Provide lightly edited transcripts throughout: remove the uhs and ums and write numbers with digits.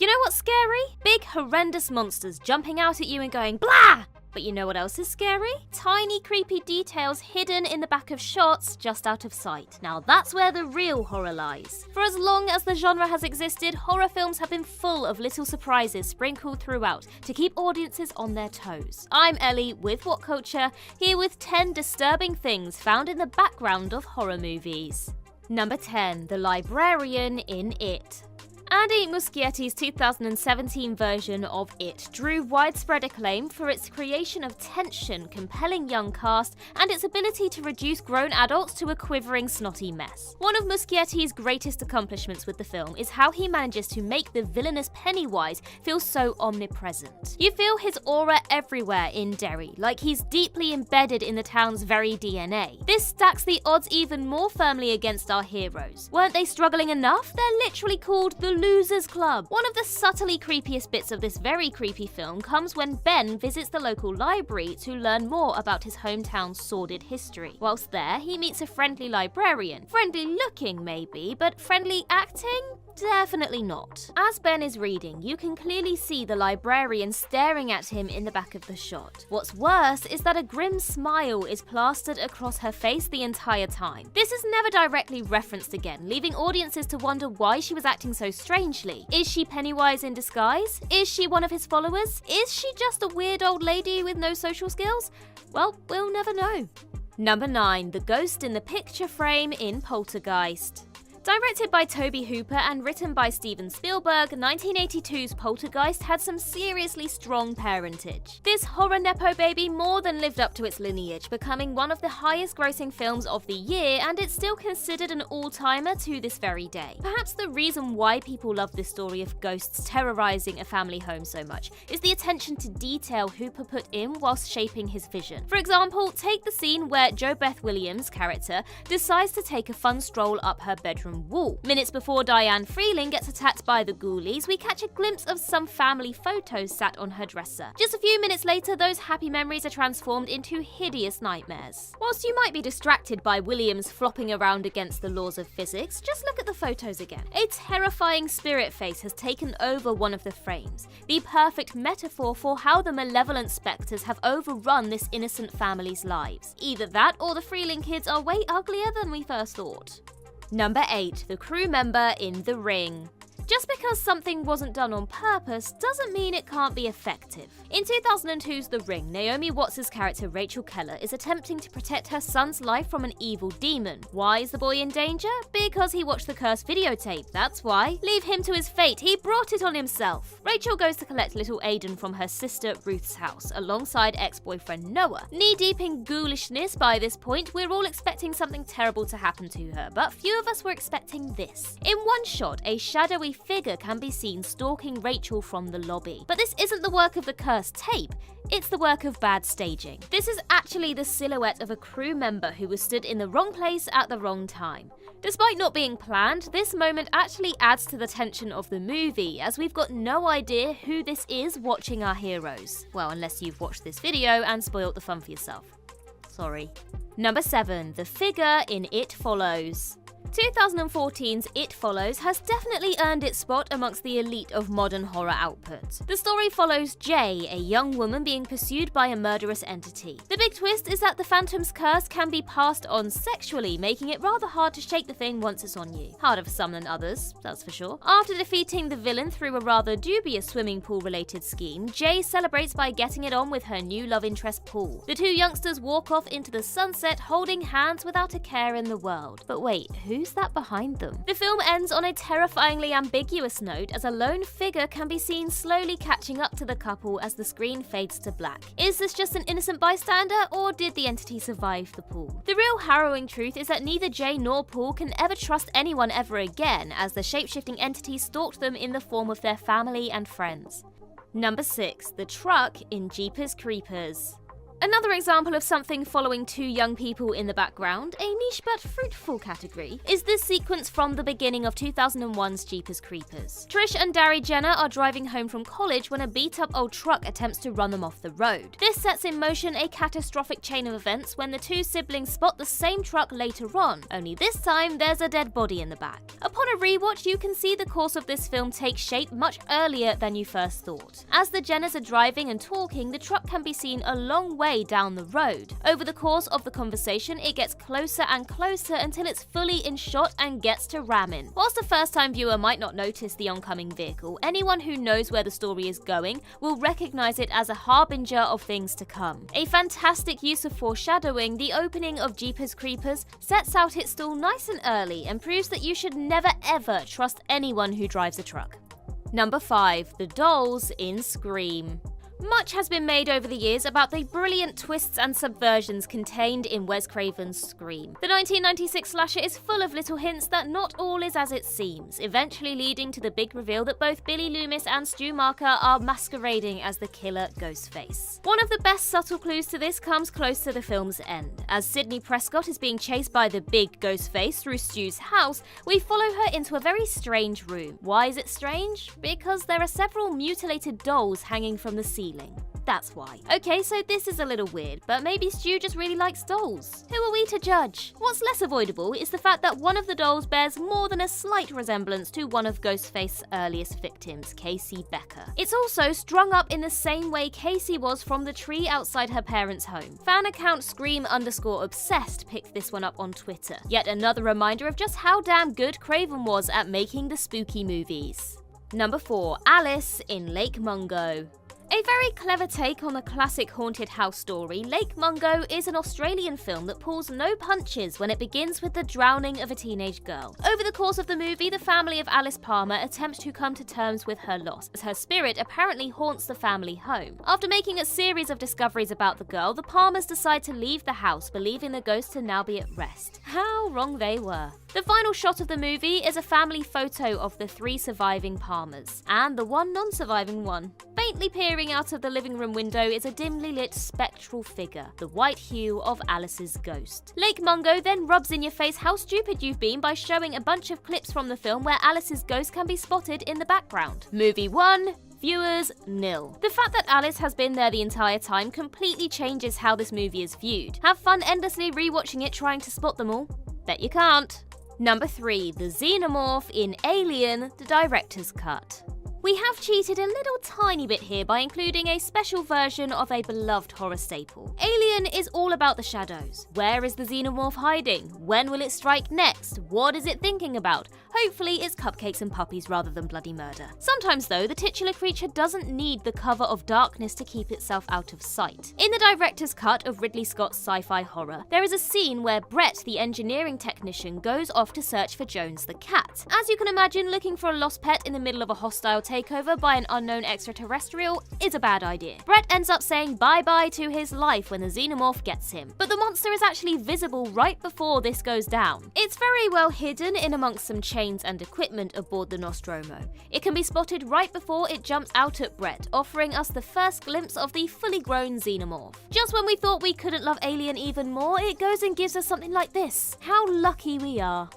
You know what's scary? Big, horrendous monsters jumping out at you and going blah! But you know what else is scary? Tiny, creepy details hidden in the back of shots just out of sight. Now that's where the real horror lies. For as long as the genre has existed, horror films have been full of little surprises sprinkled throughout to keep audiences on their toes. I'm Ellie with Whatculture, here with 10 disturbing things found in the background of horror movies. Number 10. The Librarian in It. Andy Muschietti's 2017 version of It drew widespread acclaim for its creation of tension, compelling young cast, and its ability to reduce grown adults to a quivering, snotty mess. One of Muschietti's greatest accomplishments with the film is how he manages to make the villainous Pennywise feel so omnipresent. You feel his aura everywhere in Derry, like he's deeply embedded in the town's very DNA. This stacks the odds even more firmly against our heroes. Weren't they struggling enough? They're literally called the Losers Club. One of the subtly creepiest bits of this very creepy film comes when Ben visits the local library to learn more about his hometown's sordid history. Whilst there, he meets a friendly librarian. Friendly looking maybe, but friendly acting? Definitely not. As Ben is reading, you can clearly see the librarian staring at him in the back of the shot. What's worse is that a grim smile is plastered across her face the entire time. This is never directly referenced again, leaving audiences to wonder why she was acting so strangely. Is she Pennywise in disguise? Is she one of his followers? Is she just a weird old lady with no social skills? Well, we'll never know. Number 9. The Ghost in the Picture Frame in Poltergeist. Directed by Tobe Hooper and written by Steven Spielberg, 1982's Poltergeist had some seriously strong parentage. This horror nepo baby more than lived up to its lineage, becoming one of the highest grossing films of the year, and it's still considered an all-timer to this very day. Perhaps the reason why people love this story of ghosts terrorizing a family home so much is the attention to detail Hooper put in whilst shaping his vision. For example, take the scene where Jo Beth Williams' character decides to take a fun stroll up her bedroom wall. Minutes before Diane Freeling gets attacked by the ghoulies, we catch a glimpse of some family photos sat on her dresser. Just a few minutes later, those happy memories are transformed into hideous nightmares. Whilst you might be distracted by Williams flopping around against the laws of physics, just look at the photos again. A terrifying spirit face has taken over one of the frames, the perfect metaphor for how the malevolent spectres have overrun this innocent family's lives. Either that or the Freeling kids are way uglier than we first thought. Number 8. The crew member in the ring. Just because something wasn't done on purpose doesn't mean it can't be effective. In 2002's The Ring, Naomi Watts' character Rachel Keller is attempting to protect her son's life from an evil demon. Why is the boy in danger? Because he watched the cursed videotape, that's why. Leave him to his fate, he brought it on himself. Rachel goes to collect little Aiden from her sister Ruth's house, alongside ex-boyfriend Noah. Knee-deep in ghoulishness by this point, we're all expecting something terrible to happen to her, but few of us were expecting this. In one shot, a shadowy figure can be seen stalking Rachel from the lobby. But this isn't the work of the cursed tape, it's the work of bad staging. This is actually the silhouette of a crew member who was stood in the wrong place at the wrong time. Despite not being planned, this moment actually adds to the tension of the movie, as we've got no idea who this is watching our heroes. Well, unless you've watched this video and spoilt the fun for yourself. Sorry. Number 7. The figure in It Follows. 2014's It Follows has definitely earned its spot amongst the elite of modern horror output. The story follows Jay, a young woman being pursued by a murderous entity. The big twist is that the Phantom's curse can be passed on sexually, making it rather hard to shake the thing once it's on you. Harder for some than others, that's for sure. After defeating the villain through a rather dubious swimming pool-related scheme, Jay celebrates by getting it on with her new love interest Paul. The two youngsters walk off into the sunset holding hands without a care in the world. But wait, who's that behind them? The film ends on a terrifyingly ambiguous note, as a lone figure can be seen slowly catching up to the couple as the screen fades to black. Is this just an innocent bystander, or did the entity survive the pool? The real harrowing truth is that neither Jay nor Paul can ever trust anyone ever again, as the shape-shifting entity stalked them in the form of their family and friends. Number 6. The truck in Jeepers Creepers. Another example of something following two young people in the background, a niche but fruitful category, is this sequence from the beginning of 2001's Jeepers Creepers. Trish and Dari Jenner are driving home from college when a beat-up old truck attempts to run them off the road. This sets in motion a catastrophic chain of events when the two siblings spot the same truck later on, only this time there's a dead body in the back. Upon a rewatch, you can see the course of this film take shape much earlier than you first thought. As the Jenners are driving and talking, the truck can be seen a long way down the road. Over the course of the conversation, it gets closer and closer until it's fully in shot and gets to ramming. Whilst a first-time viewer might not notice the oncoming vehicle, anyone who knows where the story is going will recognize it as a harbinger of things to come. A fantastic use of foreshadowing, the opening of Jeepers Creepers sets out its stall nice and early and proves that you should never ever trust anyone who drives a truck. Number 5. The dolls in Scream. Much has been made over the years about the brilliant twists and subversions contained in Wes Craven's Scream. The 1996 slasher is full of little hints that not all is as it seems, eventually leading to the big reveal that both Billy Loomis and Stu Macher are masquerading as the killer Ghostface. One of the best subtle clues to this comes close to the film's end. As Sidney Prescott is being chased by the big Ghostface through Stu's house, we follow her into a very strange room. Why is it strange? Because there are several mutilated dolls hanging from the ceiling. That's why. Okay, so this is a little weird, but maybe Stu just really likes dolls. Who are we to judge? What's less avoidable is the fact that one of the dolls bears more than a slight resemblance to one of Ghostface's earliest victims, Casey Becker. It's also strung up in the same way Casey was from the tree outside her parents' home. Fan account Scream_obsessed picked this one up on Twitter. Yet another reminder of just how damn good Craven was at making the spooky movies. Number 4. Alice in Lake Mungo. A very clever take on the classic haunted house story, Lake Mungo is an Australian film that pulls no punches when it begins with the drowning of a teenage girl. Over the course of the movie, the family of Alice Palmer attempts to come to terms with her loss, as her spirit apparently haunts the family home. After making a series of discoveries about the girl, the Palmers decide to leave the house, believing the ghost to now be at rest. How wrong they were. The final shot of the movie is a family photo of the 3 surviving Palmers, and the one non-surviving one. Faintly peering out of the living room window is a dimly lit spectral figure, the white hue of Alice's ghost. Lake Mungo then rubs in your face how stupid you've been by showing a bunch of clips from the film where Alice's ghost can be spotted in the background. Movie 1. Viewers, 0. The fact that Alice has been there the entire time completely changes how this movie is viewed. Have fun endlessly rewatching it trying to spot them all? Bet you can't. Number 3. The Xenomorph in Alien, the director's cut. We have cheated a little tiny bit here by including a special version of a beloved horror staple. Alien is all about the shadows. Where is the Xenomorph hiding? When will it strike next? What is it thinking about? Hopefully it's cupcakes and puppies rather than bloody murder. Sometimes though, the titular creature doesn't need the cover of darkness to keep itself out of sight. In the director's cut of Ridley Scott's sci-fi horror, there is a scene where Brett, the engineering technician, goes off to search for Jones the cat. As you can imagine, looking for a lost pet in the middle of a hostile takeover by an unknown extraterrestrial is a bad idea. Brett ends up saying bye-bye to his life when the Xenomorph gets him, but the monster is actually visible right before this goes down. It's very well hidden in amongst some chains and equipment aboard the Nostromo. It can be spotted right before it jumps out at Brett, offering us the first glimpse of the fully grown Xenomorph. Just when we thought we couldn't love Alien even more, it goes and gives us something like this. How lucky we are.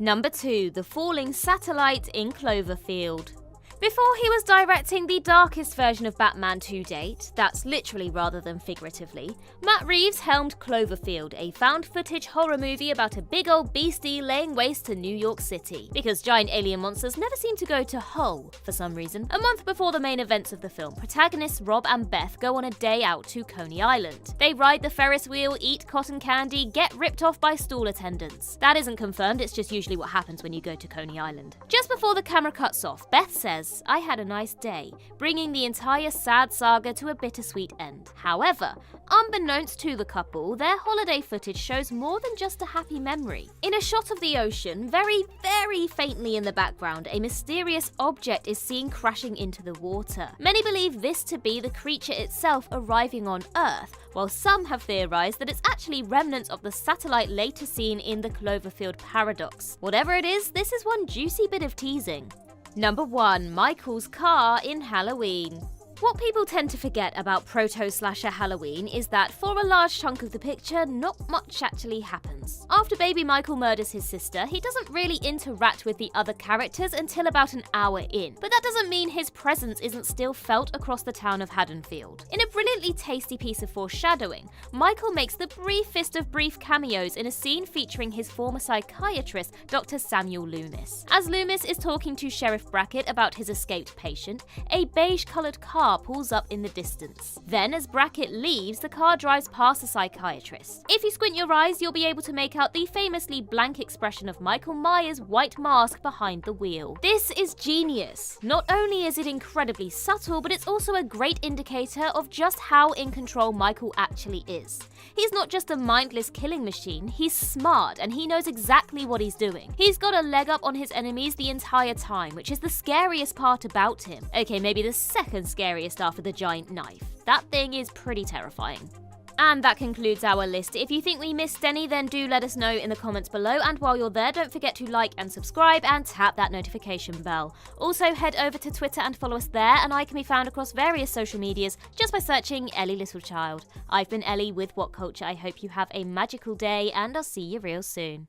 Number 2. The Falling Satellite in Cloverfield. Before he was directing the darkest version of Batman to date, that's literally rather than figuratively, Matt Reeves helmed Cloverfield, a found-footage horror movie about a big old beastie laying waste to New York City. Because giant alien monsters never seem to go to Hull, for some reason. A month before the main events of the film, protagonists Rob and Beth go on a day out to Coney Island. They ride the Ferris wheel, eat cotton candy, get ripped off by stall attendants. That isn't confirmed, it's just usually what happens when you go to Coney Island. Just before the camera cuts off, Beth says, "I had a nice day," bringing the entire sad saga to a bittersweet end. However, unbeknownst to the couple, their holiday footage shows more than just a happy memory. In a shot of the ocean, very, very faintly in the background, a mysterious object is seen crashing into the water. Many believe this to be the creature itself arriving on Earth, while some have theorized that it's actually remnants of the satellite later seen in the Cloverfield paradox. Whatever it is, this is one juicy bit of teasing. Number 1. Michael's car in Halloween. What people tend to forget about proto-slasher Halloween is that for a large chunk of the picture, not much actually happens. After baby Michael murders his sister, he doesn't really interact with the other characters until about an hour in, but that doesn't mean his presence isn't still felt across the town of Haddonfield. In a brilliantly tasty piece of foreshadowing, Michael makes the briefest of brief cameos in a scene featuring his former psychiatrist, Dr. Samuel Loomis. As Loomis is talking to Sheriff Brackett about his escaped patient, a beige-coloured car pulls up in the distance. Then, as Brackett leaves, the car drives past the psychiatrist. If you squint your eyes, you'll be able to make out the famously blank expression of Michael Myers' white mask behind the wheel. This is genius. Not only is it incredibly subtle, but it's also a great indicator of just how in control Michael actually is. He's not just a mindless killing machine, he's smart and he knows exactly what he's doing. He's got a leg up on his enemies the entire time, which is the scariest part about him. Okay, maybe the second scariest after the giant knife. That thing is pretty terrifying. And that concludes our list. If you think we missed any, then do let us know in the comments below, and while you're there, don't forget to like and subscribe and tap that notification bell. Also, head over to Twitter and follow us there, and I can be found across various social medias just by searching Ellie Littlechild. I've been Ellie with Whatculture. I hope you have a magical day, and I'll see you real soon.